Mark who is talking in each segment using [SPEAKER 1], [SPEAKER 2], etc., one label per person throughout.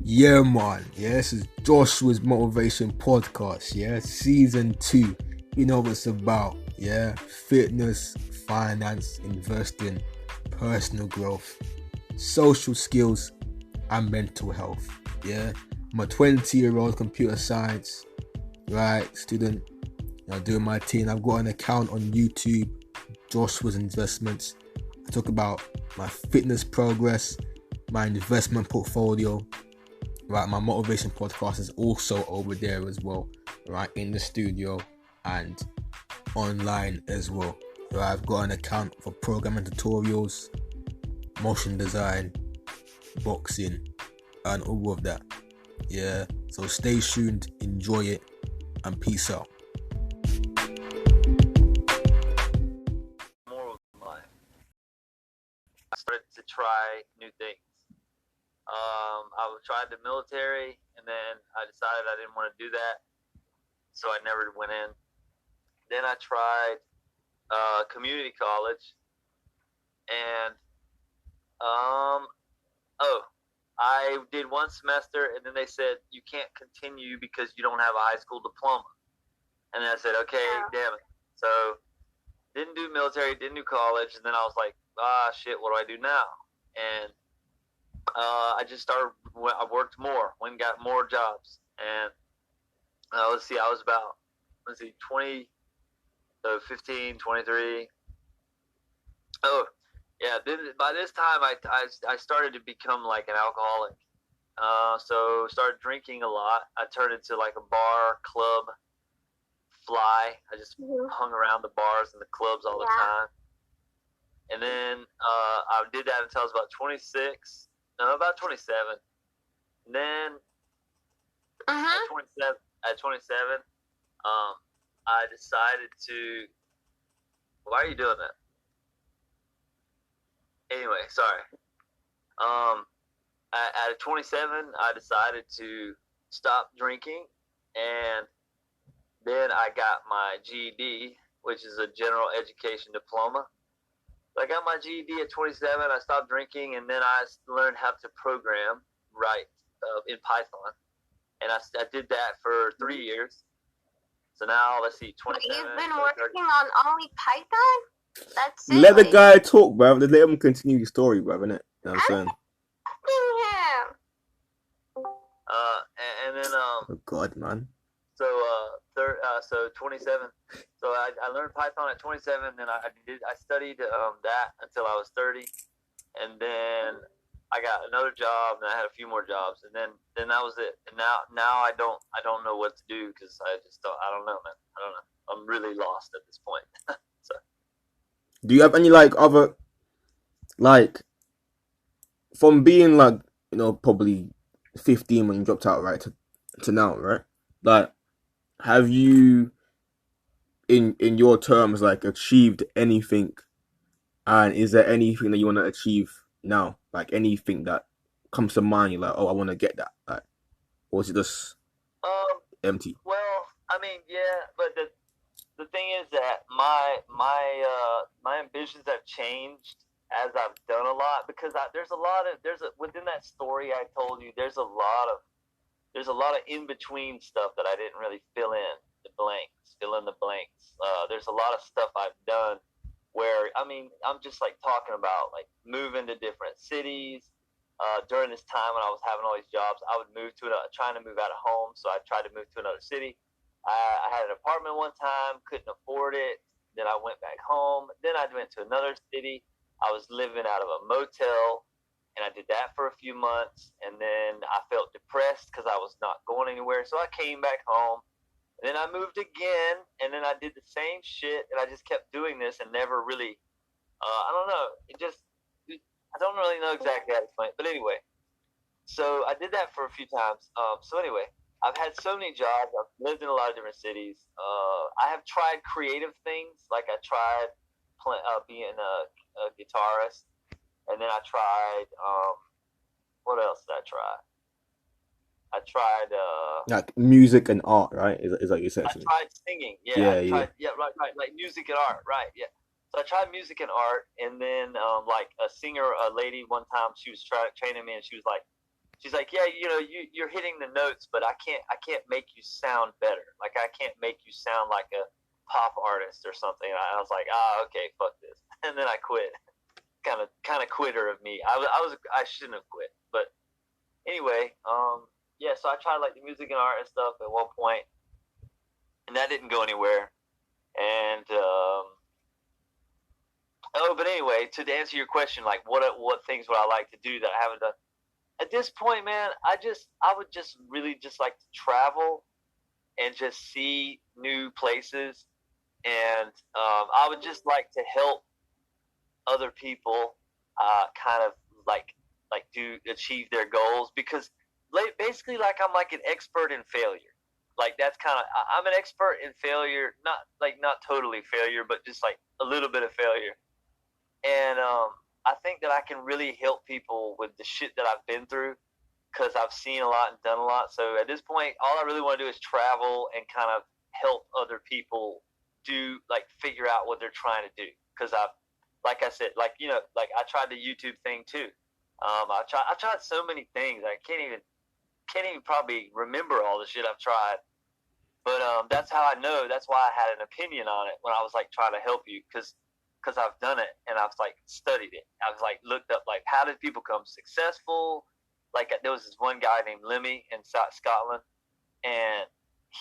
[SPEAKER 1] Yeah, man. Yeah, this is Joshua's Motivation Podcast. Yeah, season 2. You know what it's about. Yeah, fitness, finance, investing, personal growth, social skills, and mental health. Yeah, I'm a 20-year-old computer science student. Doing my thing. I've got an account on YouTube, Joshua's Investments. I talk about my fitness progress, my investment portfolio. Right, my motivation podcast is also over there as well, right, in the studio and online as well. Right, I've got an account for programming tutorials, motion design, boxing, and all of that. Yeah, so stay tuned, enjoy it, and peace out.
[SPEAKER 2] Moral of life. I started to try new things. I tried the military, and then I decided I didn't want to do that, so I never went in. Then I tried community college, and I did one semester, and then they said you can't continue because you don't have a high school diploma. And then I said, okay, damn it. So didn't do military, didn't do college, and then I was like, shit, what do I do now? And I just started. I worked more, went and got more jobs, and I was about 20, 15, 23. Oh, yeah. By this time, I started to become like an alcoholic. So started drinking a lot. I turned into like a bar club fly. I just hung around the bars and the clubs all the time. And then I did that until I was about 26. No, about 27. And then at 27, I decided to. Why are you doing that? Anyway, sorry. At 27, I decided to stop drinking, and then I got my GED, which is a general education diploma. So I got my GED at 27. I stopped drinking, and then I learned how to program in Python, and I did that for 3 years. So now let's see, 27.
[SPEAKER 3] You've been working on only Python? That's it.
[SPEAKER 1] Let the guy talk, bro. Let him continue his story, bro. Innit? You know what I'm saying?
[SPEAKER 3] Him.
[SPEAKER 2] And then
[SPEAKER 1] Oh God, man.
[SPEAKER 2] So 27. So I learned Python at 27. Then I studied that until I was 30, and then I got another job, and I had a few more jobs, and then that was it. And now I don't know what to do because I don't know, man. I don't know. I'm really lost at this point. So.
[SPEAKER 1] Do you have any other from being probably 15 when you dropped out, right, to now, right? Have you in your terms achieved anything, and is there anything that you want to achieve now, anything that comes to mind? You're like, oh, I want to get that, or is it just empty?
[SPEAKER 2] Well, I mean, yeah, but the thing is that my ambitions have changed as I've done a lot, because within that story I told you, there's a lot of in between stuff that I didn't really fill in the blanks. There's a lot of stuff I've done where, I mean, I'm just talking about moving to different cities. During this time when I was having all these jobs, I would trying to move out of home, so I tried to move to another city. I had an apartment one time, couldn't afford it. Then I went back home. Then I went to another city. I was living out of a motel, and I did that for a few months. And then I felt depressed because I was not going anywhere. So I came back home. And then I moved again, and then I did the same shit, and I just kept doing this and never really, I don't know. I don't really know exactly how to explain it. But anyway, so I did that for a few times. So anyway, I've had so many jobs. I've lived in a lot of different cities. I have tried creative things. I tried being a guitarist, and then I tried. What else did I try? I tried
[SPEAKER 1] music and art, right? Is like you said.
[SPEAKER 2] I tried singing. Yeah, right. Like music and art, right? Yeah. So I tried music and art, and then a singer, a lady, one time she was training me, and she was like, she's like, yeah, you're hitting the notes, but I can't make you sound better. Like I can't make you sound like a pop artist or something. And I was like, okay, fuck this, and then I quit. Kind of quitter of me. I shouldn't have quit, but anyway, yeah. So I tried like the music and art and stuff at one point, and that didn't go anywhere. And but anyway, to answer your question, like what things would I like to do that I haven't done at this point, man? I would just really just like to travel and just see new places, and I would just like to help other people kind of like do achieve their goals, because basically like I'm like an expert in failure. Like that's kind of, I'm an expert in failure, not totally failure, but just like a little bit of failure. And I think that I can really help people with the shit that I've been through, because I've seen a lot and done a lot. So at this point, all I really want to do is travel and kind of help other people figure out what they're trying to do. Because like I said, like I tried the YouTube thing too. I tried so many things. I can't even probably remember all the shit I've tried. But that's how I know. That's why I had an opinion on it when I was like trying to help you, because I've done it and I've like studied it. I've like looked up like how did people become successful. Like there was this one guy named Lemmy in Scotland, and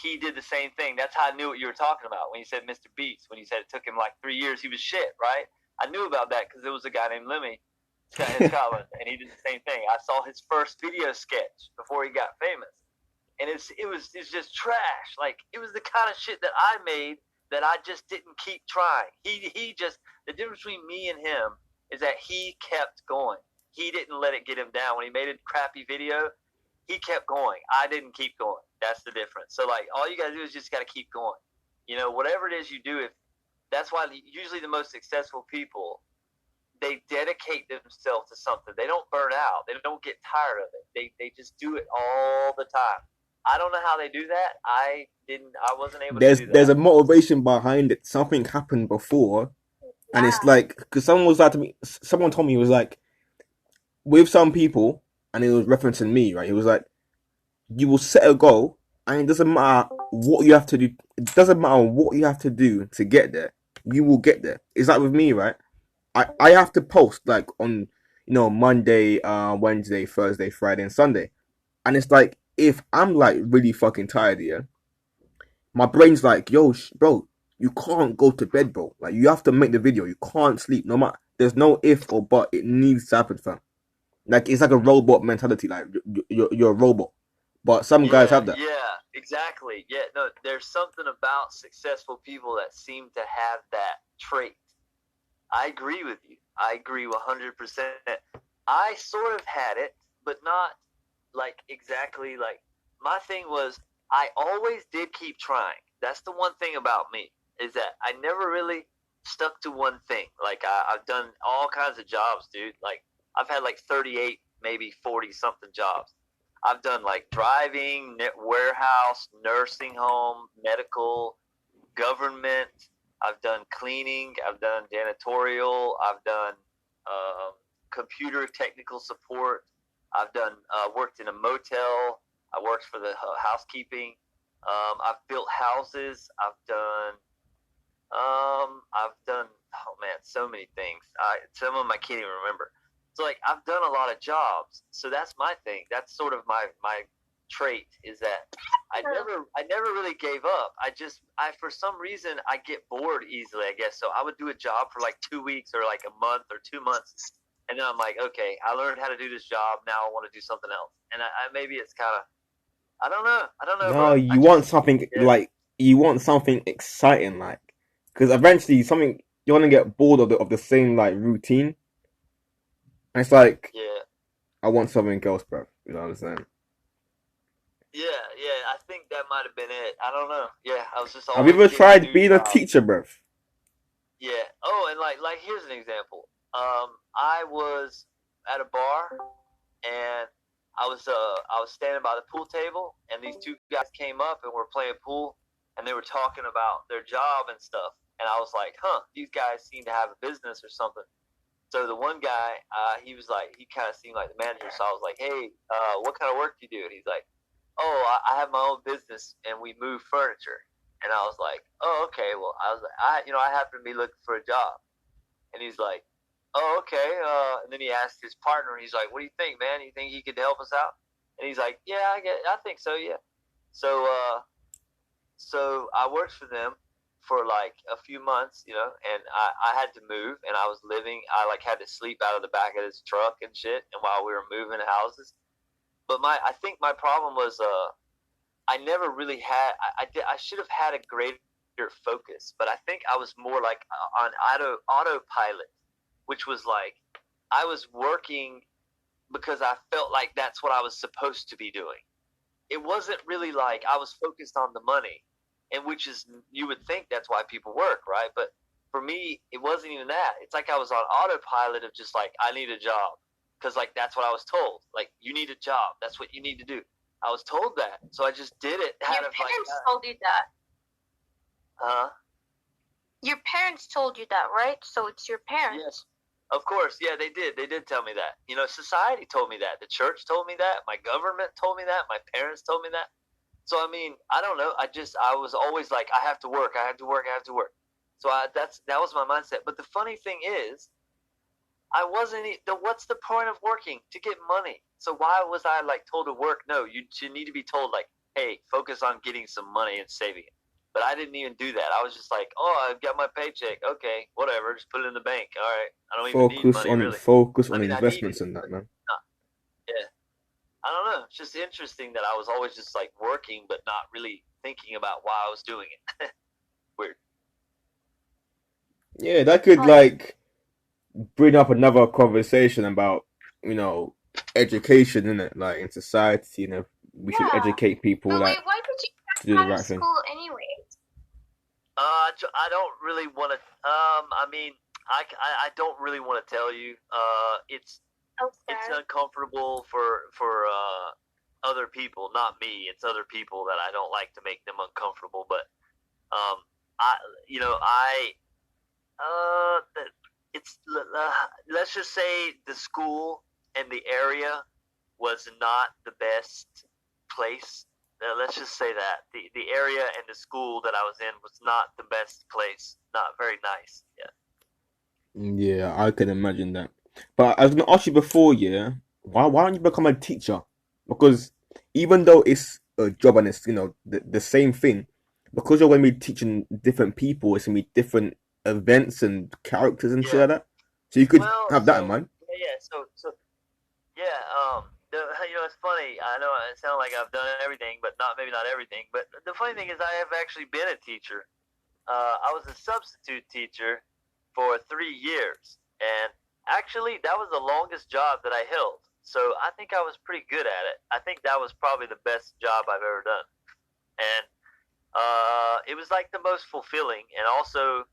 [SPEAKER 2] he did the same thing. That's how I knew what you were talking about when you said Mr. Beats. When you said it took him like 3 years, he was shit, right? I knew about that because there was a guy named Lemmy in Scotland, and he did the same thing. I saw his first video sketch before he got famous, and it's just trash. Like it was the kind of shit that I made that I just didn't keep trying. He just, the difference between me and him is that he kept going. He didn't let it get him down. When he made a crappy video, he kept going. I didn't keep going. That's the difference. So like all you gotta do is just gotta keep going. Whatever it is you do, if that's why usually the most successful people, they dedicate themselves to something. They don't burn out. They don't get tired of it. They just do it all the time. I don't know how they do that. I wasn't able to do that.
[SPEAKER 1] There's a motivation behind it. Something happened before, and it's like, because someone was like to me, someone told me, it was like with some people, and it was referencing me, right? It was like, you will set a goal, and it doesn't matter what you have to do. It doesn't matter what you have to do to get there. You will get there. It's like with me, right? I have to post like on Monday, Wednesday, Thursday, Friday, and Sunday, and it's like if I'm like really fucking tired, yeah, my brain's like, yo, bro, you can't go to bed, bro. Like you have to make the video. You can't sleep. No matter, there's no if or but. It needs to happen, fam. Like it's like a robot mentality. Like you're a robot, but some guys have that.
[SPEAKER 2] Yeah, exactly. Yeah, no, there's something about successful people that seem to have that trait. I agree with you. I agree 100%. I sort of had it, but not like exactly. Like my thing was, I always did keep trying. That's the one thing about me, is that I never really stuck to one thing. Like I've done all kinds of jobs, dude. Like I've had like 38, maybe 40 something jobs. I've done like driving, warehouse, nursing home, medical, government. I've done cleaning. I've done janitorial. I've done computer technical support. I've done worked in a motel. I worked for the housekeeping. I've built houses. I've done, oh man, so many things. Some of them I can't even remember. So like I've done a lot of jobs. So that's my thing. That's sort of my trait, is that I never really gave up. I for some reason I get bored easily, I guess. So I would do a job for like 2 weeks or like a month or 2 months, and then I'm like, okay, I learned how to do this job. Now I want to do something else. And maybe it's kind of, I don't know.
[SPEAKER 1] No, you want something like, you want something exciting, like, because eventually something, you want to get bored of the same like routine. And it's like,
[SPEAKER 2] yeah,
[SPEAKER 1] I want something else, bro. You know what I'm saying?
[SPEAKER 2] yeah. I think that might have been it. I don't know. Yeah, I was just.
[SPEAKER 1] Have you ever tried being a teacher, bro?
[SPEAKER 2] Yeah. Oh, and like here's an example. I was at a bar, and I was standing by the pool table, and these two guys came up and were playing pool, and they were talking about their job and stuff, and I was like, these guys seem to have a business or something. So the one guy, he was like, he kind of seemed like the manager. So I was like, hey, what kind of work do you do? And he's like, oh, I have my own business and we move furniture. And I was like, oh, okay. Well, I was like, I happen to be looking for a job. And he's like, oh, okay. And then he asked his partner, and he's like, what do you think, man? You think he could help us out? And he's like, yeah, I think so, yeah. So, so I worked for them for like a few months, and I had to move, and I was living, I like had to sleep out of the back of this truck and shit, and while we were moving houses. But I think my problem was, I never really had, I should have had a greater focus, but I think I was more like on autopilot, which was like, I was working because I felt like that's what I was supposed to be doing. It wasn't really like I was focused on the money, and which is, you would think that's why people work, right? But for me, it wasn't even that. It's like I was on autopilot of just like, I need a job, because like that's what I was told. Like, you need a job. That's what you need to do. I was told that, so I just did it.
[SPEAKER 3] Your parents told you that.
[SPEAKER 2] Huh?
[SPEAKER 3] Your parents told you that, right? So it's your parents.
[SPEAKER 2] Yes. Of course, yeah, they did. They did tell me that. Society told me that. The church told me that. My government told me that. My parents told me that. So I mean, I don't know. I was always like, I have to work. I have to work. I have to work. So that was my mindset. But the funny thing is, I wasn't. What's the point of working? To get money. So why was I like told to work? No, you need to be told like, hey, focus on getting some money and saving it. But I didn't even do that. I was just like, oh, I've got my paycheck. Okay, whatever. Just put it in the bank. All right. I don't even need money, really.
[SPEAKER 1] Focus on investments and that, man.
[SPEAKER 2] Yeah. I don't know. It's just interesting that I was always just like working, but not really thinking about why I was doing it. Weird.
[SPEAKER 1] Yeah, that could like bring up another conversation about, education, innit? Like in society, we should educate people
[SPEAKER 3] But
[SPEAKER 1] like
[SPEAKER 3] wait, why did you
[SPEAKER 1] to do the
[SPEAKER 3] out of
[SPEAKER 1] right thing.
[SPEAKER 3] school anyway?
[SPEAKER 2] I don't really want to. I mean, I don't really want to tell you. It's uncomfortable for other people, not me. It's other people that I don't like to make them uncomfortable. But it's let's just say the school and the area was not the best place. Let's just say that the area and the school that I was in was not the best place. Not very nice. Yeah.
[SPEAKER 1] Yeah, I can imagine that. But I was gonna ask you before, yeah, why don't you become a teacher? Because even though it's a job and it's the same thing, because you're going to be teaching different people, it's gonna be different events and characters and shit like that. So you could have that in mind.
[SPEAKER 2] Yeah. So yeah. It's funny. I know it sounds like I've done everything, but maybe not everything. But the funny thing is, I have actually been a teacher. I was a substitute teacher for 3 years, and actually, that was the longest job that I held. So I think I was pretty good at it. I think that was probably the best job I've ever done, and it was like the most fulfilling, and also,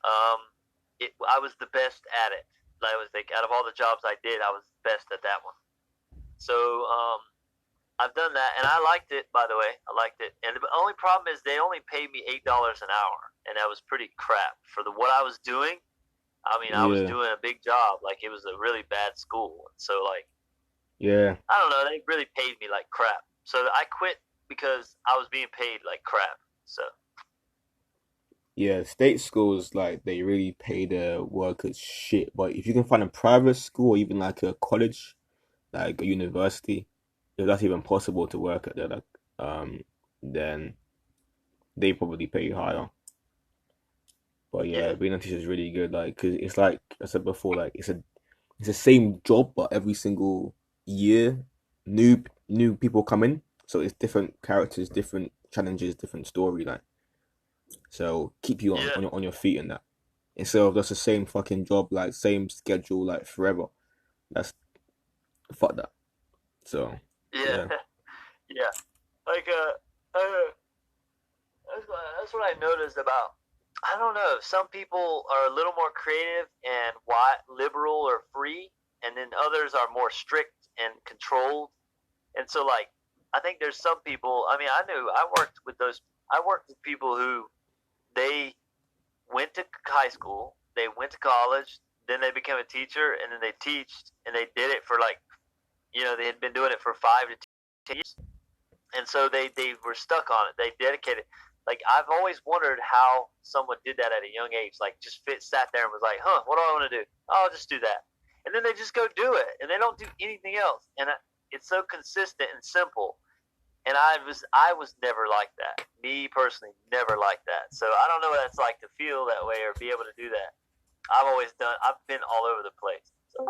[SPEAKER 2] I was the best at it. I was like, out of all the jobs I did, I was best at that one. So I've done that, and I liked it. By the way, I liked it. And the only problem is they only paid me $8 an hour, and that was pretty crap for what I was doing. I mean, I was doing a big job. Like, it was a really bad school, so like,
[SPEAKER 1] yeah,
[SPEAKER 2] I don't know. They really paid me like crap, so I quit because I was being paid like crap. So
[SPEAKER 1] yeah, state schools like they really pay their workers shit. But if you can find a private school or even like a college, like a university, if that's even possible to work at there, like then they probably pay you higher. But yeah, being a teacher is really good, like, cause it's like I said before, like it's the same job, but every single year, new people come in, so it's different characters, different challenges, different story, like, so keep you on your feet in that instead of just the same fucking job, like same schedule, like forever. That's fuck that. So
[SPEAKER 2] yeah. Yeah. Like that's what I noticed about. I don't know. Some people are a little more creative and liberal or free, and then others are more strict and controlled. And so, like, I think there's some people. I mean, I worked with people who they went to high school, they went to college, then they became a teacher, and then they teached, and they did it for like, they had been doing it for 5 to 10 years, and so they were stuck on it. They dedicated. Like, I've always wondered how someone did that at a young age. Like, just sat there and was like, what do I want to do? Oh, I'll just do that. And then they just go do it, and they don't do anything else. And it's so consistent and simple. And I was never like that. Me personally, never like that. So I don't know what it's like to feel that way or be able to do that. I've been all over the place. So.